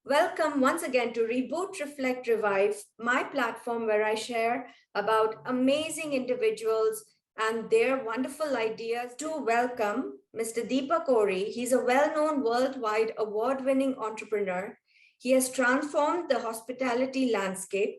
Welcome once again to Reboot, Reflect, Revive, my platform where I share about amazing individuals and their wonderful ideas. To welcome Mr. Deepak Ohri. He's a well-known worldwide award-winning entrepreneur. He has transformed the hospitality landscape.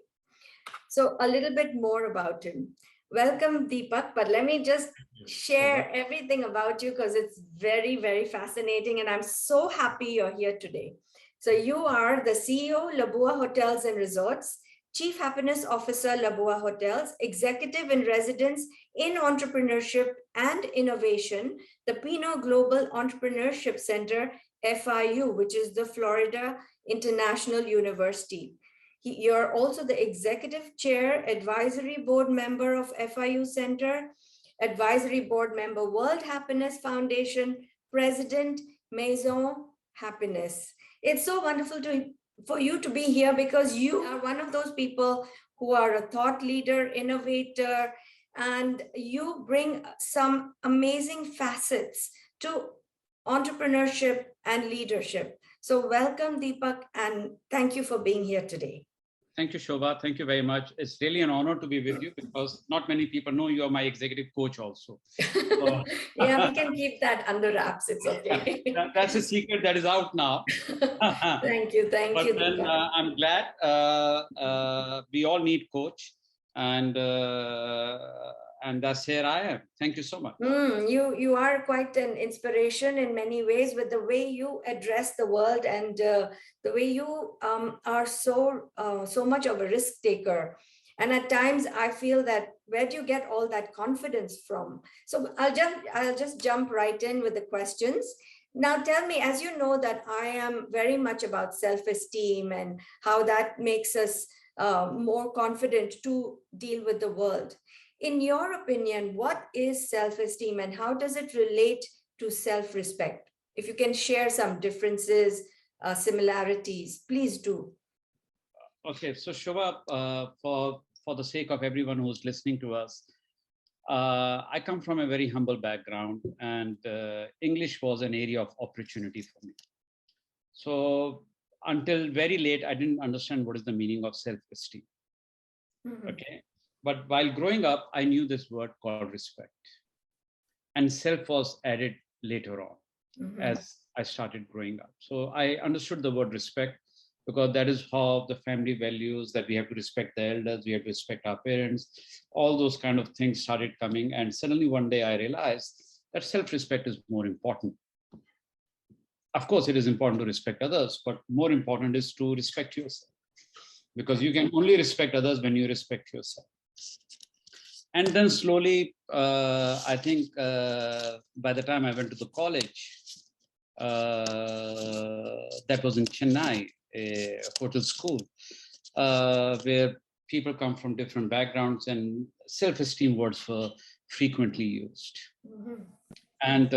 So a little bit more about him. Welcome, Deepak, but let me just share everything about you because it's very, very fascinating and I'm so happy you're here today. So you are the CEO, Labua Hotels and Resorts, Chief Happiness Officer, Labua Hotels, Executive in Residence in Entrepreneurship and Innovation, the Pino Global Entrepreneurship Center, FIU, which is the Florida International University. You're also the Executive Chair, Advisory Board Member of FIU Center, Advisory Board Member, World Happiness Foundation, President, Maison Happiness. It's so wonderful for you to be here because you are one of those people who are a thought leader, innovator, and you bring some amazing facets to entrepreneurship and leadership. So welcome, Deepak, and thank you for being here today. Thank you, Shobha. Thank you very much. It's really an honor to be with you because not many people know you are my executive coach also. So, yeah, we can keep that under wraps. It's okay. That's a secret that is out now. Thank you. Thank you. But then I'm glad we all need coach and that's here I am. Thank you so much. You are quite an inspiration in many ways with the way you address the world and the way you are so much of a risk taker. And at times I feel that where do you get all that confidence from? So I'll just jump right in with the questions. Now tell me, as you know that I am very much about self-esteem and how that makes us more confident to deal with the world. In your opinion, what is self-esteem and how does it relate to self-respect? If you can share some differences, similarities, please do. Okay, so Shobha, for the sake of everyone who's listening to us, I come from a very humble background and English was an area of opportunity for me. So until very late, I didn't understand what is the meaning of self-esteem. Okay. But while growing up, I knew this word called respect. And self was added later on as I started growing up. So I understood the word respect because that is how the family values that we have to respect the elders, we have to respect our parents, all those kind of things started coming. And suddenly one day I realized that self-respect is more important. Of course, it is important to respect others, but more important is to respect yourself because you can only respect others when you respect yourself. And then slowly, I think by the time I went to the college, that was in Chennai, a hotel school, where people come from different backgrounds and self-esteem words were frequently used. And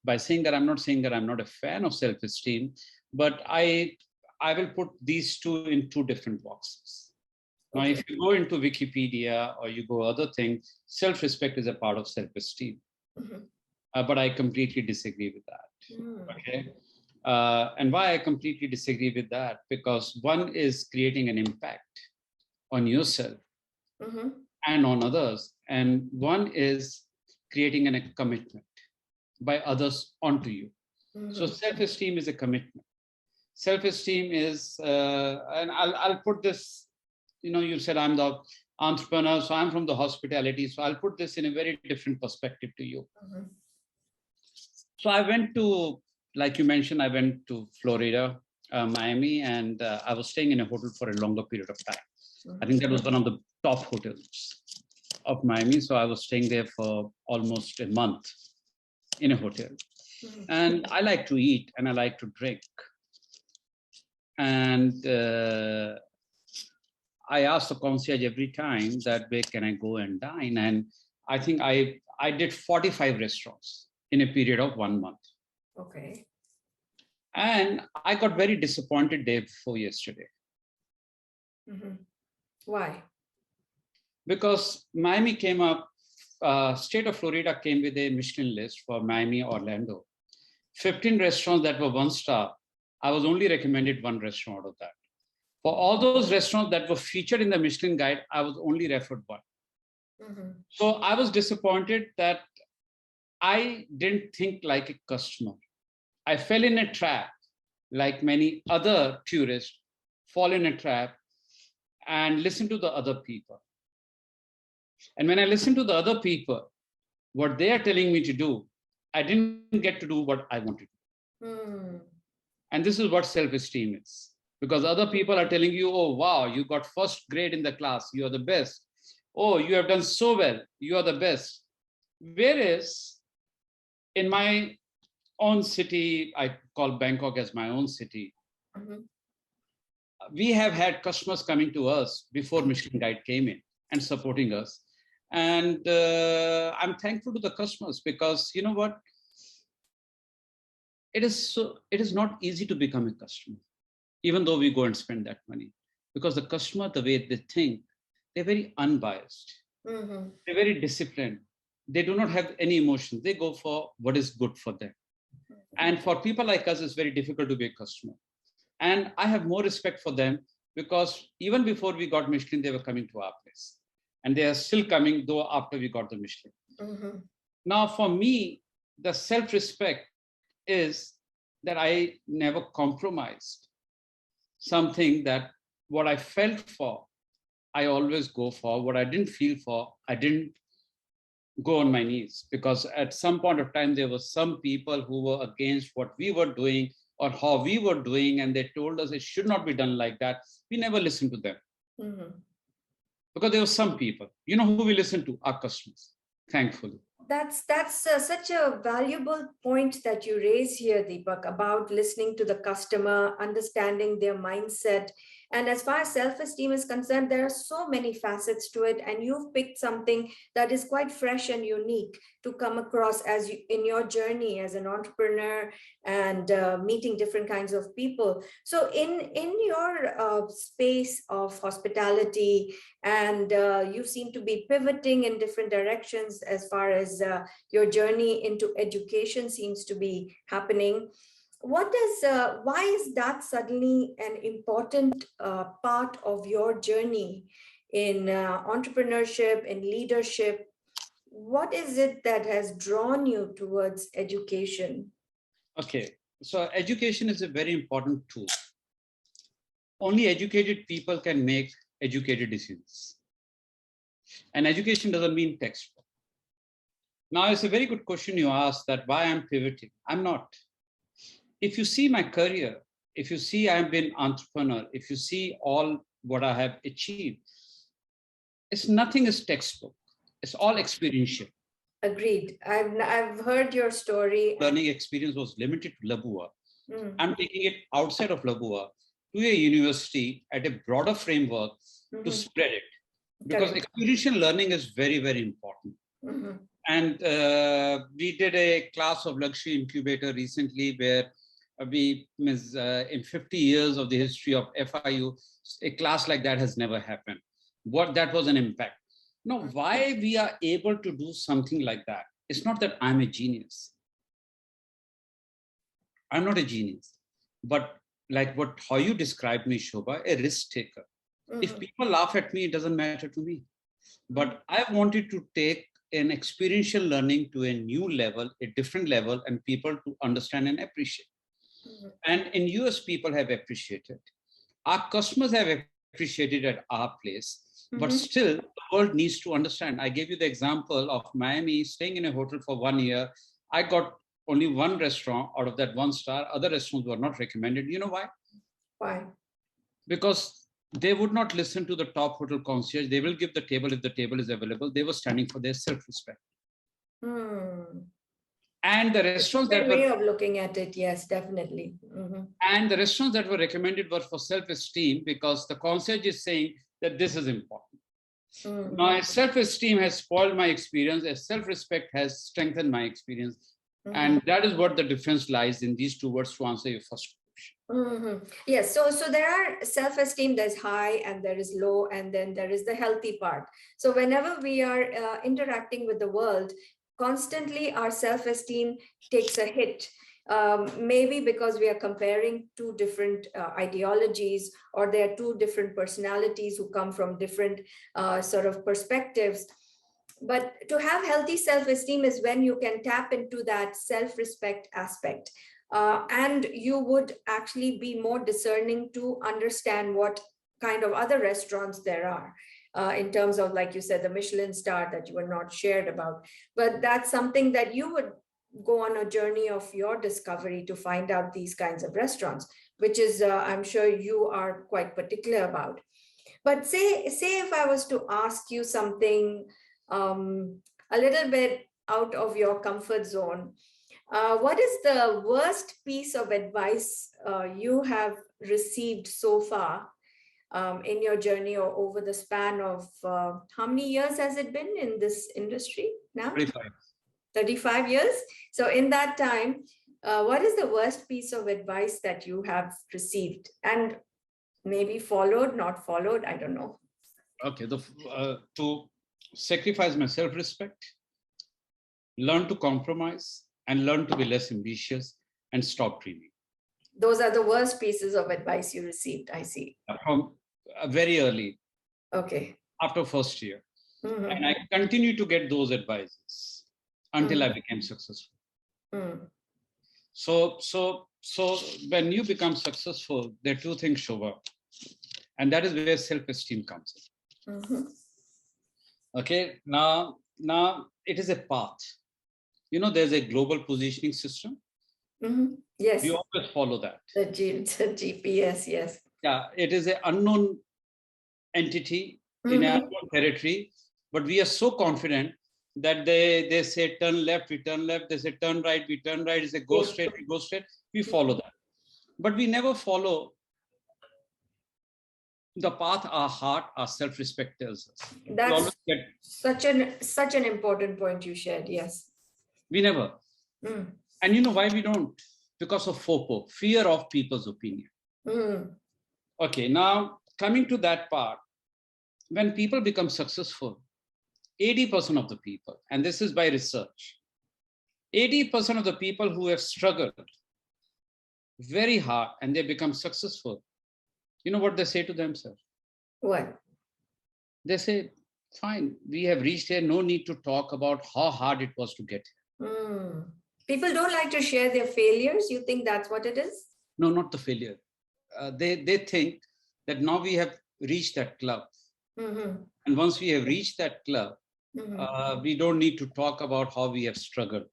by saying that, I'm not saying that I'm not a fan of self-esteem, but I will put these two in two different boxes. Now, if you go into Wikipedia or you go other things, self-respect is a part of self-esteem. But I completely disagree with that. Okay. And why I completely disagree with that? Because one is creating an impact on yourself and on others. And one is creating a commitment by others onto you. So self-esteem is a commitment. Self-esteem is, and I'll put this, you said I'm the entrepreneur, so I'm from the hospitality. So I'll put this in a very different perspective to you. So I went to, like you mentioned, I went to Florida, Miami, and I was staying in a hotel for a longer period of time. I think that was one of the top hotels of Miami. So I was staying there for almost a month in a hotel. And I like to eat and I like to drink. And I asked the concierge every time that where can I go and dine? And I think I did 45 restaurants in a period of 1 month. Okay. And I got very disappointed day before yesterday. Why? Because Miami came up, state of Florida came with a Michelin list for Miami, Orlando. 15 restaurants that were 1 star, I was only recommended one restaurant out of that. For all those restaurants that were featured in the Michelin guide, I was only referred one. So I was disappointed that I didn't think like a customer. I fell in a trap, like many other tourists fall in a trap and listen to the other people. And when I listen to the other people, what they are telling me to do, I didn't get to do what I wanted to do. And this is what self-esteem is. Because other people are telling you, oh, wow, you got first grade in the class. You are the best. Oh, you have done so well. You are the best. Whereas in my own city, I call Bangkok as my own city. We have had customers coming to us before Michelin Guide came in and supporting us. And I'm thankful to the customers because you know what? It is not easy to become a customer, even though we go and spend that money. Because the customer, the way they think, they're very unbiased. They're very disciplined. They do not have any emotions. They go for what is good for them. And for people like us, it's very difficult to be a customer. And I have more respect for them because even before we got Michelin, they were coming to our place. And they are still coming, though after we got the Michelin. Now, for me, the self-respect is that I never compromised something that what I felt for, I always go for. What I didn't feel for, I didn't go on my knees because at some point of time, there were some people who were against what we were doing or how we were doing. And they told us it should not be done like that. We never listened to them. Because there were some people, you know who we listen to? Our customers, thankfully. That's such a valuable point that you raise here, Deepak, about listening to the customer, understanding their mindset. And as far as self-esteem is concerned, there are so many facets to it. And you've picked something that is quite fresh and unique to come across as you, in your journey as an entrepreneur and meeting different kinds of people. So in your space of hospitality, and you seem to be pivoting in different directions as far as your journey into education seems to be happening. Why is that suddenly an important part of your journey in entrepreneurship and leadership? What is it that has drawn you towards education? Okay, so education is a very important tool. Only educated people can make educated decisions. And education doesn't mean textbook. Now, it's a very good question you asked that why I'm pivoting. I'm not. If you see my career, if you see I've been entrepreneur, if you see all what I have achieved, it's nothing is textbook. It's all experiential. Agreed. I've heard your story. Learning experience was limited to Labua. I'm taking it outside of Labua to a university at a broader framework to spread it. Because experiential learning is very, very important. And we did a class of luxury incubator recently where in 50 years of the history of FIU, a class like that has never happened. That was an impact. Now, why we are able to do something like that? It's not that I'm a genius. I'm not a genius. But like how you described me, Shobha, a risk taker. If people laugh at me, it doesn't matter to me. But I wanted to take an experiential learning to a new level, a different level, and people to understand and appreciate. And in US, people have appreciated. Our customers have appreciated at our place, but still the world needs to understand. I gave you the example of Miami, staying in a hotel for 1 year. I got only one restaurant out of that 1 star. Other restaurants were not recommended. You know why? Why? Because they would not listen to the top hotel concierge. They will give the table if the table is available. They were standing for their self-respect. And the restaurants that way of looking at it, yes, definitely. And the restaurants that were recommended were for self-esteem because the concierge is saying that this is important. My self-esteem has spoiled my experience, as self-respect has strengthened my experience. And that is what the difference lies in these two words to answer your first question. Yes, so there are self-esteem, there's high and there is low, and then there is the healthy part. So whenever we are interacting with the world, constantly our self-esteem takes a hit. maybe because we are comparing two different ideologies, or there are two different personalities who come from different sort of perspectives. But to have healthy self-esteem is when you can tap into that self-respect aspect. And you would actually be more discerning to understand what kind of other restaurants there are, in terms of, like you said, the Michelin star that you were not shared about. But that's something that you would go on a journey of your discovery to find out these kinds of restaurants, which is, I'm sure you are quite particular about. But say if I was to ask you something a little bit out of your comfort zone, what is the worst piece of advice you have received so far in your journey, or over the span of how many years has it been in this industry now? 35. 35 years. So in that time, what is the worst piece of advice that you have received and maybe followed, not followed? I don't know. Okay, to sacrifice my self-respect, learn to compromise, and learn to be less ambitious and stop dreaming. Those are the worst pieces of advice you received, I see. From very early. Okay. After first year. And I continue to get those advices until I became successful. So when you become successful, there are two things, Shobha, and that is where self-esteem comes in. Okay, now it is a path. You know, there's a global positioning system. Yes. You always follow that. The GPS, yes. Yeah, it is an unknown entity in our own territory, but we are so confident that they say turn left, we turn left. They say turn right, we turn right. They say go straight, we go straight. We follow that, but we never follow the path our heart, our self-respect tells us. That's such an important point you shared. Yes, we never. And you know why we don't? Because of FOPO, fear of people's opinion. Okay, now coming to that part, when people become successful, 80% of the people, and this is by research, 80% of the people who have struggled very hard and they become successful, you know what they say to themselves? What? They say, fine, we have reached here, no need to talk about how hard it was to get here. People don't like to share their failures. You think that's what it is? No, not the failure. They think that now we have reached that club. And once we have reached that club, we don't need to talk about how we have struggled.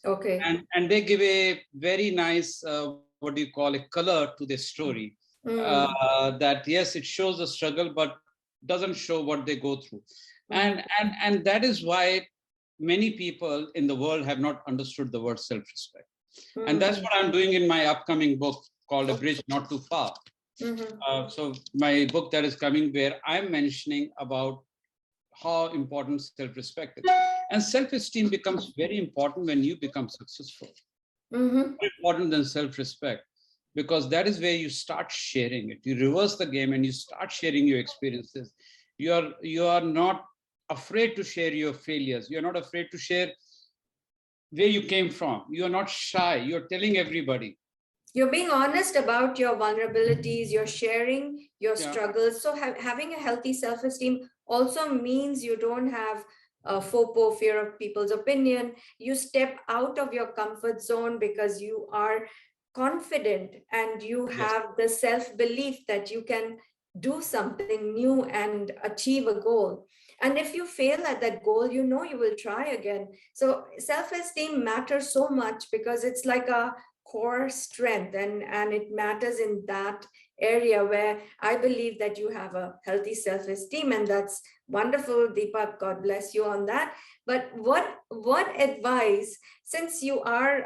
Okay. And they give a very nice, what do you call, a color to the story. That yes, it shows the struggle, but doesn't show what they go through. And that is why many people in the world have not understood the word self-respect. And that's what I'm doing in my upcoming book called A Bridge Not Too Far. So my book that is coming, where I'm mentioning about how important self-respect is. And self-esteem becomes very important when you become successful. More important than self-respect, because that is where you start sharing it. You reverse the game and you start sharing your experiences. You are not afraid to share your failures. You're not afraid to share where you came from. You're not shy. You're telling everybody. You're being honest about your vulnerabilities. You're sharing your struggles. So having a healthy self-esteem also means you don't have a FOPO, fear of people's opinion. You step out of your comfort zone because you are confident and you have the self-belief that you can do something new and achieve a goal. And if you fail at that goal, you know you will try again. So self-esteem matters so much because it's like a core strength, and it matters in that area where I believe that you have a healthy self-esteem, and that's wonderful. Deepak, God bless you on that. But what advice, since you are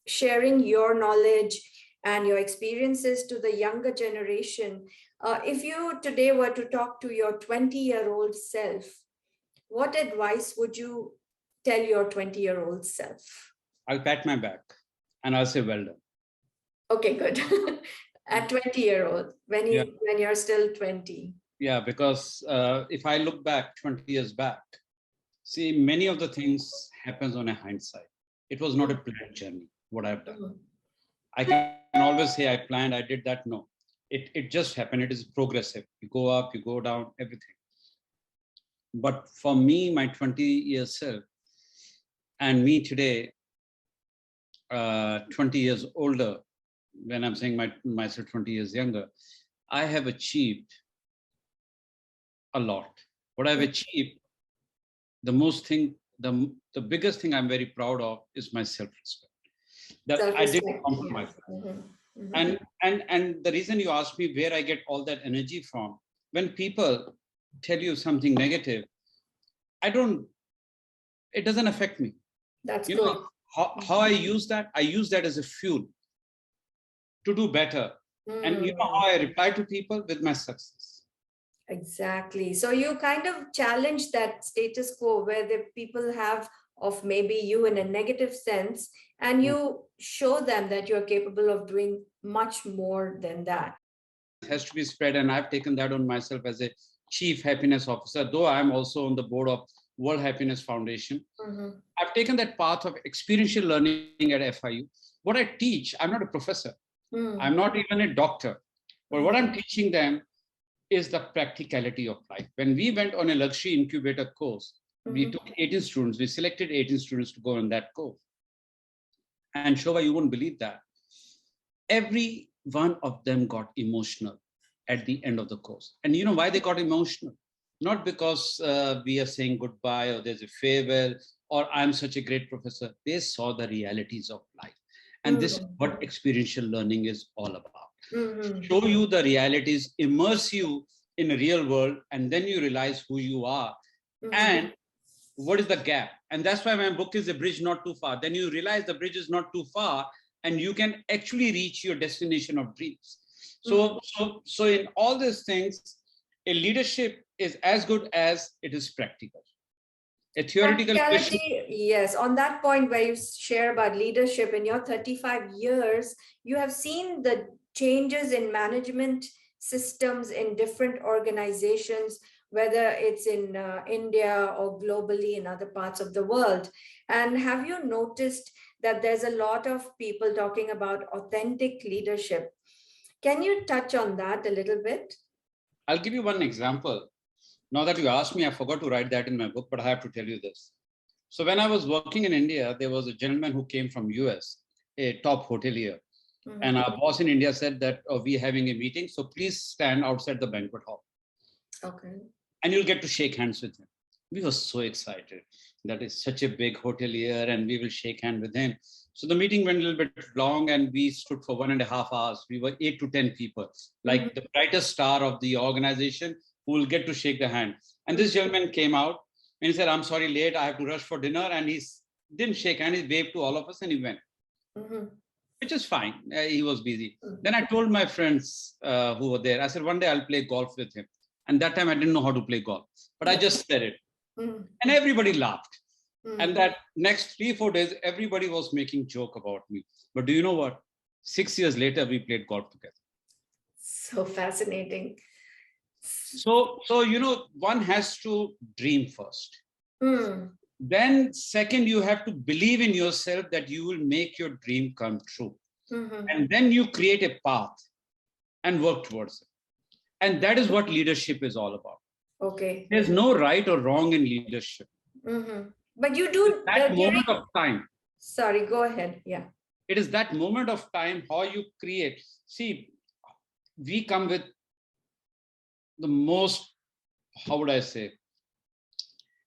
sharing your knowledge and your experiences to the younger generation, if you today were to talk to your 20-year-old self, what advice would you tell your 20-year-old self? I'll pat my back and I'll say, well done. Okay, good. At 20-year-old, when you're still 20. Yeah, because if I look back 20 years back, see, many of the things happens on a hindsight. It was not a planned journey, what I've done. I can always say I planned, I did that. No, it just happened. It is progressive. You go up, you go down, everything. But for me, my 20-year self and me today, 20 years older, when I'm saying myself 20 years younger, I have achieved a lot. What I've achieved, the biggest thing I'm very proud of is my self-respect. That I didn't compromise. Yeah. And the reason you asked me where I get all that energy from, when people tell you something negative, it doesn't affect me. That's you good. know how I use that? I use that as a fuel to do better. And you know how I reply to people? With my success. Exactly. So you kind of challenge that status quo where the people have of maybe you in a negative sense, and you show them that you're capable of doing much more than that. It has to be spread, and I've taken that on myself as a chief happiness officer, though I'm also on the board of World Happiness Foundation. I've taken that path of experiential learning at FIU. What I teach, I'm not a professor. I'm not even a doctor. But what I'm teaching them is the practicality of life. When we went on a luxury incubator course, we took 18 students. We selected 18 students to go on that course. And Shobha, you won't believe that. Every one of them got emotional at the end of the course. And you know why they got emotional? Not because we are saying goodbye or there's a farewell or I'm such a great professor. They saw the realities of life. And this is what experiential learning is all about. Show you the realities, immerse you in a real world, and then you realize who you are and what is the gap. And that's why my book is A Bridge Not Too Far. Then you realize the bridge is not too far and you can actually reach your destination of dreams. So in all these things, a leadership is as good as it is practical. A theoretical question. Yes, on that point where you share about leadership, in your 35 years, you have seen the changes in management systems in different organizations, whether it's in India or globally in other parts of the world. And have you noticed that there's a lot of people talking about authentic leadership? Can you touch on that a little bit? I'll give you one example. Now that you asked me, I forgot to write that in my book, but I have to tell you this. So when I was working in India, there was a gentleman who came from US, a top hotelier. And our boss in India said that we're having a meeting, so please stand outside the banquet hall. Okay. And you'll get to shake hands with him. We were so excited. That is such a big hotelier and we will shake hands with him. So the meeting went a little bit long and we stood for 1.5 hours. We were 8 to 10 people, like the brightest star of the organization who will get to shake the hand. And this gentleman came out and he said, I'm sorry, late, I have to rush for dinner. And he didn't shake hands, he waved to all of us and he went. Which is fine. He was busy. Then I told my friends who were there, I said, one day I'll play golf with him. And that time I didn't know how to play golf, but I just said it. And everybody laughed. And that next 3-4 days, everybody was making joke about me. But do you know what? 6 years later, we played golf together. So fascinating. So one has to dream first. Then second, you have to believe in yourself that you will make your dream come true. And then you create a path and work towards it. And that is what leadership is all about. Okay. There's no right or wrong in leadership. But you do that moment of time. Sorry, go ahead. Yeah. It is that moment of time how you create. See, we come with the most, how would I say?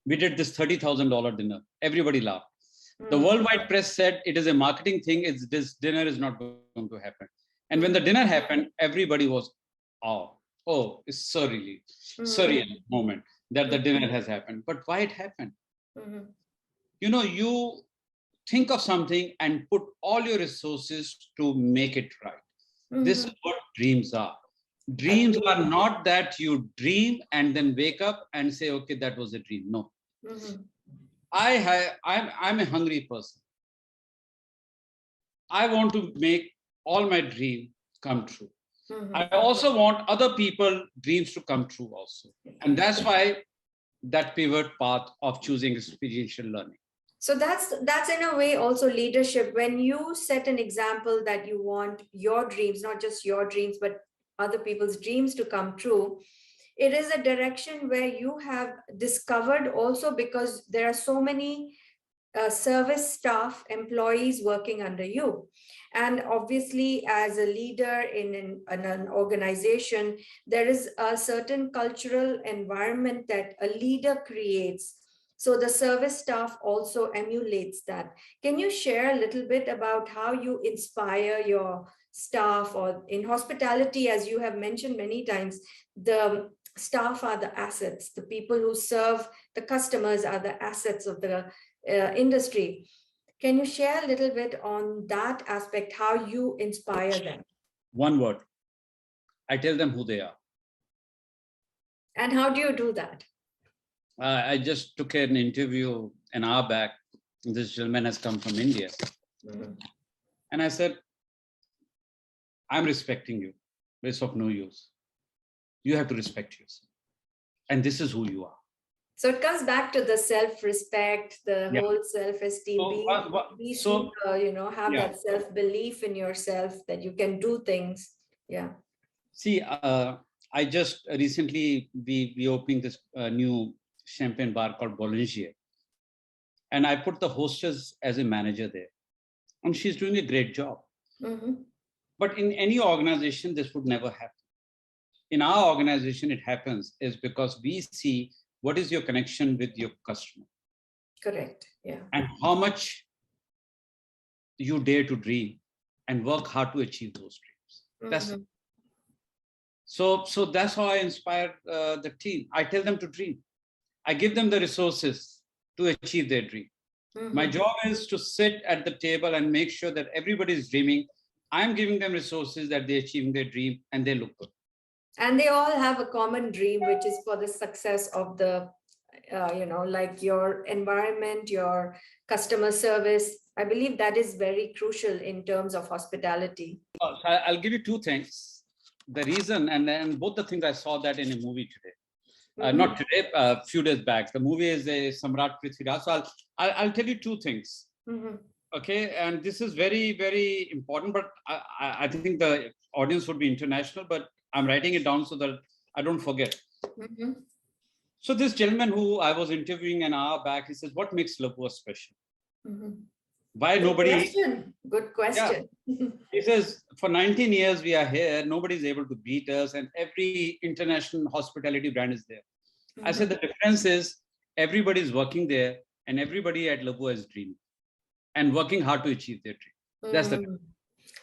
We did this $30,000 dinner. Everybody laughed. The worldwide press said it is a marketing thing. This dinner is not going to happen. And when the dinner happened, everybody was, oh, it's surreal moment that the dinner has happened. But why it happened? You think of something and put all your resources to make it right. This is what dreams are. Dreams are not that you dream and then wake up and say, okay, that was a dream. No. I'm a hungry person. I want to make all my dreams come true. I also want other people's dreams to come true also. And that's why that pivot path of choosing experiential learning. So that's in a way also leadership. When you set an example that you want your dreams, not just your dreams, but other people's dreams to come true, it is a direction where you have discovered also, because there are so many service staff employees working under you, and obviously as a leader in an organization, there is a certain cultural environment that a leader creates, so the service staff also emulates that. Can you share a little bit about how you inspire your staff? Or in hospitality, as you have mentioned many times, the staff are the assets, the people who serve the customers are the assets of the industry. Can you share a little bit on that aspect, how you inspire them? One word, I tell them who they are. And how do you do that? I just took an interview an hour back. This gentleman has come from India. Mhm. And I said, I'm respecting you, but it's of no use. You have to respect yourself. And this is who you are. So it comes back to the self-respect, the Yeah. whole self-esteem, have yeah. that self-belief in yourself that you can do things. Yeah. See, I just recently, we opening this new champagne bar called Bollinger. And I put the hostess as a manager there. And she's doing a great job. Mm-hmm. But in any organization, this would never happen. In our organization, it happens is because we see what is your connection with your customer. Correct. Yeah. And how much you dare to dream and work hard to achieve those dreams. Mm-hmm. That's so that's how I inspire the team. I tell them to dream. I give them the resources to achieve their dream. Mm-hmm. My job is to sit at the table and make sure that everybody is dreaming. I'm giving them resources that they're achieving their dream and they look good. And they all have a common dream, which is for the success of the, like your environment, your customer service. I believe that is very crucial in terms of hospitality. I'll give you two things. The reason, and both the things I saw that in a movie today. Mm-hmm. Not today, a few days back. The movie is a Samrat Prithviraj. So I'll tell you two things. Mm-hmm. Okay, and this is very, very important, but I think the audience would be international, but I'm writing it down so that I don't forget. Mm-hmm. So this gentleman who I was interviewing an hour back, he says, what makes Labua special? Mm-hmm. Why Good nobody... Question. Good question. Yeah. He says, for 19 years we are here, nobody's able to beat us, and every international hospitality brand is there. Mm-hmm. I said, the difference is everybody's working there and everybody at Labua is dreaming and working hard to achieve their dream. That's the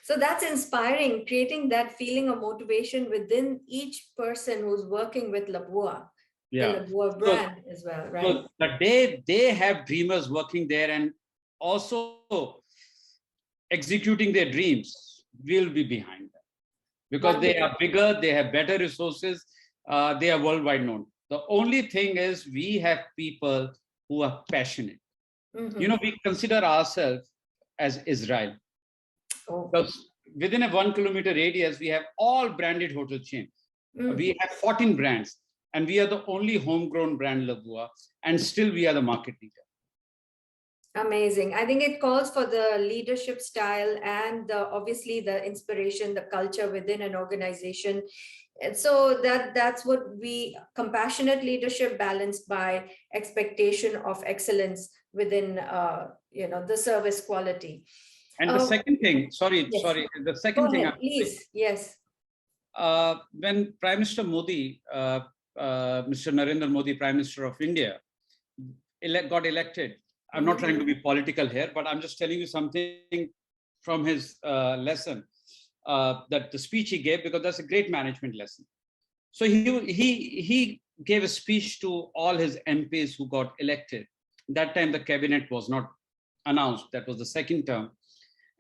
So that's inspiring, creating that feeling of motivation within each person who's working with Labua, the Labua brand as well, right? So the day they have dreamers working there and also executing their dreams, we'll be behind them because they are bigger, they have better resources, they are worldwide known. The only thing is we have people who are passionate. Mm-hmm. You know, we consider ourselves as Israel. Oh. Because within a 1 kilometer radius, we have all branded hotel chains. Mm-hmm. We have 14 brands, and we are the only homegrown brand Labua, and still we are the market leader. Amazing. I think it calls for the leadership style and obviously the inspiration, the culture within an organization. And so that's what we compassionate leadership balanced by expectation of excellence within the service quality. And the second thing, the second thing, please, yes. When Prime Minister Modi, Mr. Narendra Modi, Prime Minister of India, got elected. I'm not trying to be political here, but I'm just telling you something from his lesson, that the speech he gave, because that's a great management lesson. So he gave a speech to all his MPs who got elected. That time the cabinet was not announced. That was the second term.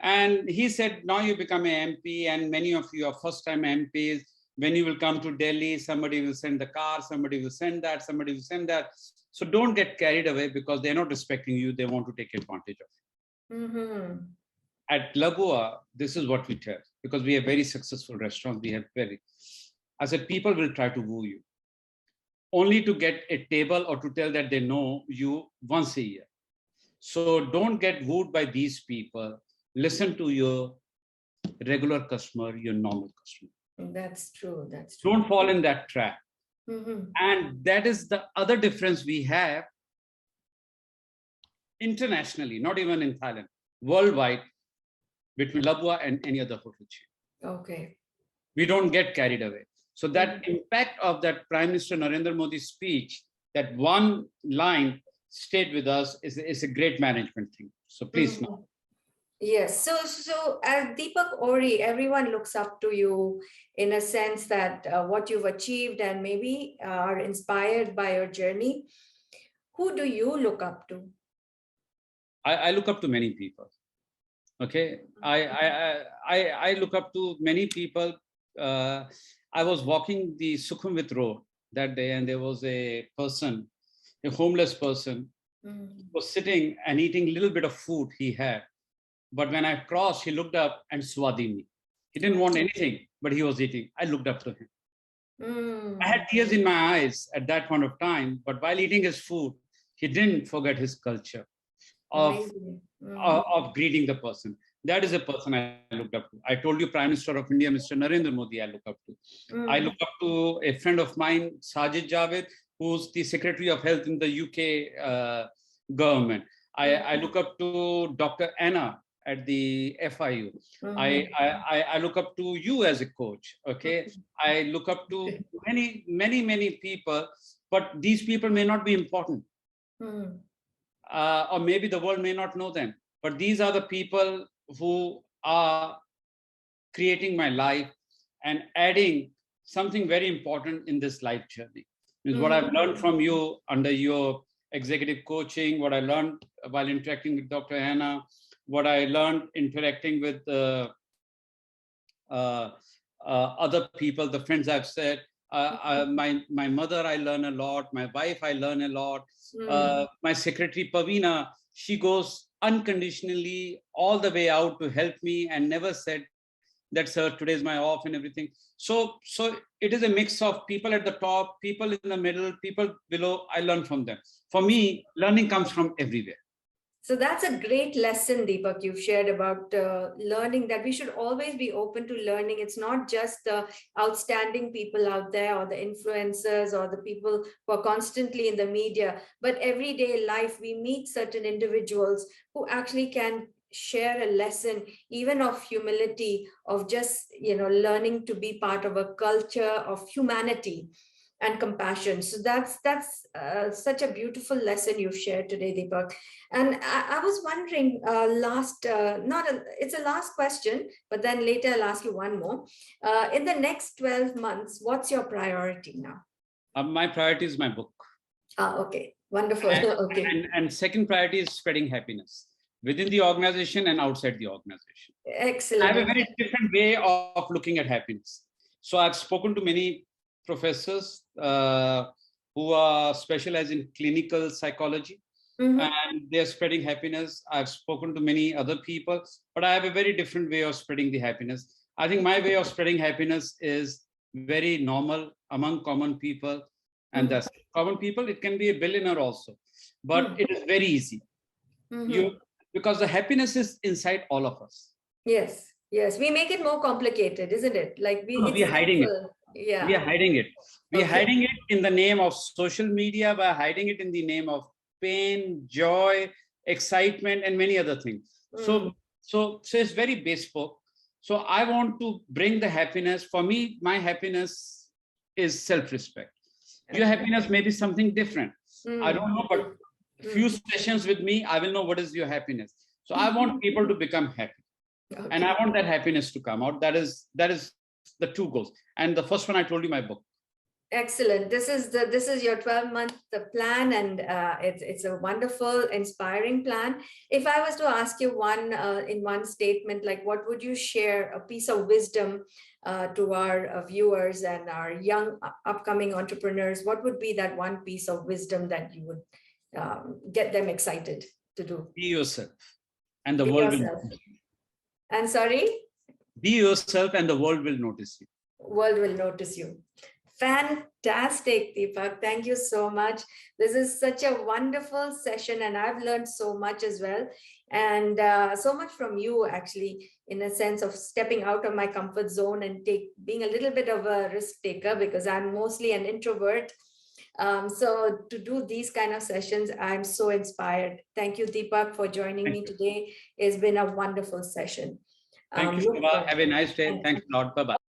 And he said, now you become an MP and many of you are first-time MPs. When you will come to Delhi, somebody will send the car, somebody will send that, somebody will send that. So don't get carried away because they're not respecting you. They want to take advantage of you. Mm-hmm. At Labua, this is what we tell, because we have very successful restaurants. I said, people will try to woo you only to get a table or to tell that they know you once a year. So don't get wooed by these people. Listen to your regular customer, your normal customer. That's true. That's true. Don't fall in that trap. Mhm. And that is the other difference we have internationally, not even in Thailand, worldwide, between Labua and any other hotel chain. Okay. We don't get carried away. So that Mhm. impact of that Prime Minister Narendra Modi's speech, that one line stayed with us, is a great management thing. So please know. Mhm. Yes. So as Deepak Ohri, everyone looks up to you in a sense that what you've achieved and maybe are inspired by your journey. Who do you look up to? I look up to many people. Okay, I look up to many people. I was walking the Sukhumvit Road that day, and there was a person, a homeless person, was sitting and eating a little bit of food he had. But when I crossed, he looked up and swadi me. He didn't want anything, but he was eating. I looked up to him. I had tears in my eyes at that point of time, but while eating his food, he didn't forget his culture of, Amazing. of greeting the person. That is a person I looked up to. I told you, Prime Minister of India, Mr. Narendra Modi, I look up to. I look up to a friend of mine, Sajid Javed, who's the Secretary of Health in the UK government. I look up to Dr. Anna at the FIU. I look up to you as a coach. Okay, I look up to many people, but these people may not be important, or maybe the world may not know them. But these are the people who are creating my life and adding something very important in this life journey. Is what I've learned from you under your executive coaching, what I learned while interacting with Dr. Hannah, what I learned interacting with other people, the friends I've said. My mother, I learn a lot. My wife, I learn a lot. My secretary, Pavina, she goes unconditionally all the way out to help me and never said, that sir, today is my off and everything. So it is a mix of people at the top, people in the middle, people below. I learn from them. For me, learning comes from everywhere. So that's a great lesson, Deepak, you've shared about learning, that we should always be open to learning. It's not just the outstanding people out there or the influencers or the people who are constantly in the media, but everyday life, we meet certain individuals who actually can share a lesson, even of humility, of just, learning to be part of a culture of humanity and compassion. So that's such a beautiful lesson you've shared today, Deepak. And I was wondering, it's a last question, but then later I'll ask you one more. In the next 12 months, what's your priority now? My priority is my book. Okay, wonderful. Okay. And second priority is spreading happiness within the organization and outside the organization. Excellent. I have a very different way of looking at happiness. So I've spoken to many professors who are specialized in clinical psychology, and they're spreading happiness. I've spoken to many other people, but I have a very different way of spreading the happiness. I think my way of spreading happiness is very normal among common people, and that's common people. It can be a billionaire also, but it is very easy. Because the happiness is inside all of us. Yes, we make it more complicated, isn't it? Like we are hiding it. Yeah, we are hiding it. We are hiding it in the name of social media, by hiding it in the name of pain, joy, excitement, and many other things. So it's very bespoke. So I want to bring the happiness. For me, my happiness is self-respect. Your happiness may be something different. I don't know, but few sessions with me, I will know what is your happiness. So I want people to become happy. And I want that happiness to come out. That is the two goals. And the first one, I told you, my book. Excellent. This is your 12-month plan, and it's a wonderful, inspiring plan. If I was to ask you in one statement, like what would you share, a piece of wisdom to our viewers and our young upcoming entrepreneurs? What would be that one piece of wisdom that you would get them excited to do? Be yourself, and the world will notice you. And sorry? Be yourself, and the world will notice you. World will notice you. Fantastic, Deepak. Thank you so much. This is such a wonderful session, and I've learned so much as well. And so much from you, actually, in a sense of stepping out of my comfort zone and being a little bit of a risk taker, because I'm mostly an introvert. So to do these kind of sessions, I'm so inspired. Thank you, Deepak, for joining me today. It's been a wonderful session. Thank you, Shobha. Have a nice day. Thanks a lot. Bye-bye.